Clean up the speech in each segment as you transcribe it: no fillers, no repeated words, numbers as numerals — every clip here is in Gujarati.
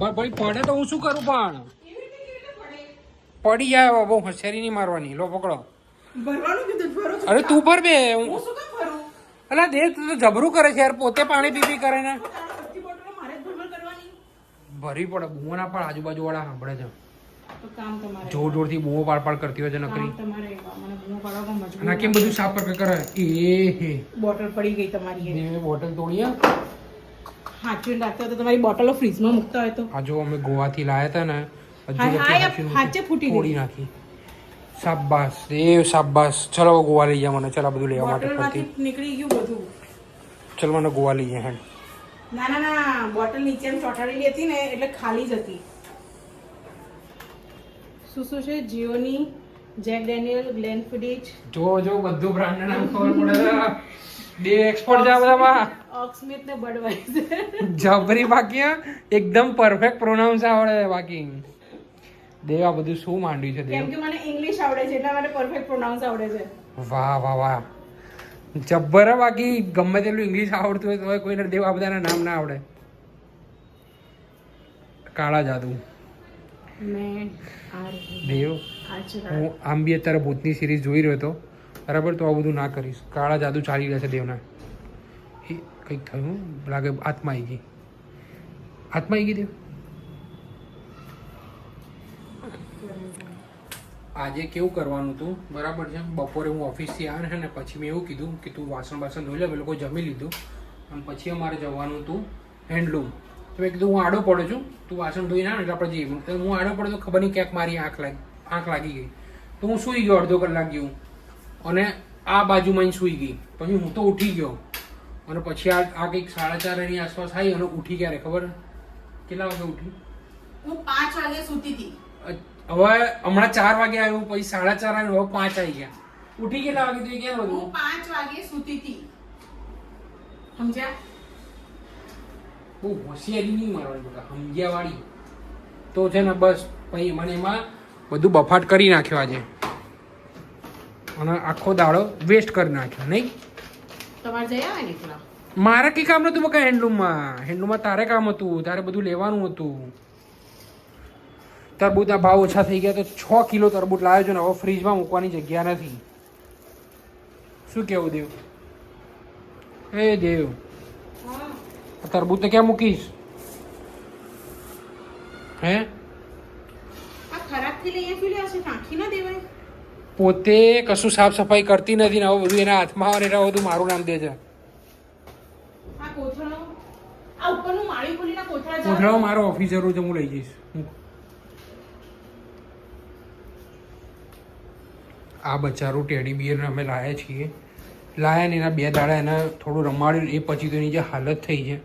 ભાઈ પડે તો હું શું કરું પણ પડી જાય બહુ હોશિયારી નહીં મારવાની લો પકડો અરે તું પર બે અલા દે તું તો જબરું કરે છે યાર પોતે પાણી પીપી કરે ને ભરી પડે બૂમો ના પણ આજુબાજુ વાળા સાંભળે છે જોર જોરથી બૂમો પાડ કરતી હોય છે નકરી અને કેમ બધું સાફ કરે એ બોટલ પડી ગઈ તમારી બોટલ તોડી હાચું રાખતા તો તમારી બોટલો ફ્રીજમાં મૂકતા હોય તો આ જો અમે ગોવાથી લાયા હતા ને હાચે ફૂટી તોડી નાખી શાબાશ દેવ શાબાશ ચલો ગોવા લઈ જા મને ચલો બધું લેવા માટે પડતી નીકળી ગયું બધું ચલ મને ગોવા લઈ જા હેડ ના બોટલ નીચે ચોટાડેલી હતી ને એટલે ખાલી જ હતી શું છે જીઓની જેક ડેનિયલ ગ્લેનફિડિચ જો બધું બ્રાન્ડ નામ ખબર પડે બે એક્સપોર્ટ જા બધામાં ઓક્સમિથ ને બડવાઇઝર જબરી બાકી એકદમ પરફેક્ટ પ્રોનાઉન્સ આવડે બાકી દેવ આ બધું શું માંડ્યું છે દેવ કેમ કે મને ઇંગ્લિશ આવડે છે એટલા માટે પરફેક્ટ પ્રોનાઉન્સ આવડે છે વાહ જબ્બર બાકી ગમે તેટલું ઇંગ્લિશ આવડતું હોય તો કોઈને દેવ આ બધાના નામ ના આવડે કાળા જાદુ દેવ હું આમ બી અત્યારે ભૂતની સિરીઝ જોઈ રહ્યો હતો બરાબર તો આ બધું ના કરીશ કાળા જાદુ ચાલી રહ્યા છે દેવના એ કંઈક થયું લાગે આત્મા આવી ગઈ દેવ આજે કેવું કરવાનું હતું બરાબર છે બપોરે હું ઓફિસથી આવ્યો છે ને પછી મેં એવું કીધું કે તું વાસણ ધોઈ લે અમે લોકો જમી લીધું અને પછી અમારે જવાનું હતું હેન્ડલૂમ તો મેં કીધું હું આડો પડ્યો છું તું વાસણ ધોઈને આવે એટલે આપણે જઈએ હું આડો પડ્યો તો ખબર નહીં ક્યાંક મારી આંખ લાગી ગઈ તો હું સૂઈ ગયો અડધો કલાક જેવું અને આ બાજુમાં સૂઈ ગઈ પછી હું તો ઉઠી ગયો અને પછી આ કંઈક 4:30 ની આસપાસ આવી અને ઉઠી ક્યારે ખબર કેટલા વાગે ઉઠી હું 5 વાગે સૂતી હતી હવે હમણાં 4 વાગે આવ્યું પછી 4:30 આવ્યું હવે 5 આવી ગયા ઉઠી કેટલા વાગે તું ક્યાં બધું હું 5 વાગે સૂતી હતી સમજ્યા બહુ હોશિયારી નહીં મારવાની બધા સમજ્યા વાળી તો છે ને બસ પછી મને એમાં બધું બફાટ કરી નાખ્યો આજે અને આખો દાડો વેસ્ટ કરી નાખ્યો નહીં તમારે જઈ આવે ને મારે કઈ કામ નતું બકા હેન્ડલૂમમાં તારે કામ હતું તારે બધું લેવાનું હતું તરબૂચના ભાવ ઓછા થઈ ગયા તો 6 કિલો તરબૂચ લાવ્યો છું ને હવે ફ્રીજમાં મૂકવાની જગ્યા નથી શું કેવું દેવ એ દેવ તરબૂચ તો ક્યાં મૂકીશ હે પોતે કશું સાફ સફાઈ કરતી નથી ને હવે બધું એના હાથમાં આવે એટલે બધું મારું નામ દે છે કોથળો મારો ઓફિસર છે હું લઈ જઈશ આ બચારું ટેડી બિયરને અમે લાવ્યા છીએ લાયા ને એના 2 દાડા એને થોડું રમાડ્યું એ પછી તો એની જે હાલત થઈ છે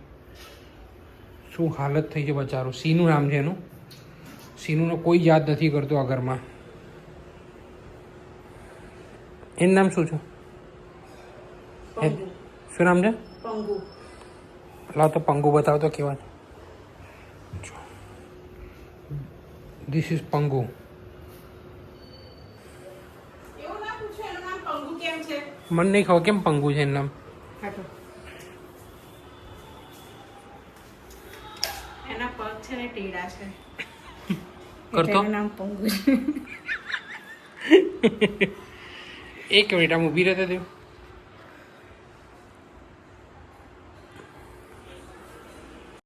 શું હાલત થઈ છે બચારું સીનું નામ છે એનું સીનુંનો કોઈ યાદ નથી કરતો આ ઘરમાં એનું નામ શું છે શું નામ છે લાવ તો પંગુ બતાવો તો કેવા છે ધીસ ઇઝ પંગુ મને નહીં ખબર કેમ પંગુ છે એનું નામ એના પગ છે ને ટેડા છે કરતો નામ પંગુ એક મિનિટ આમ ઊભી રહેતા દેવ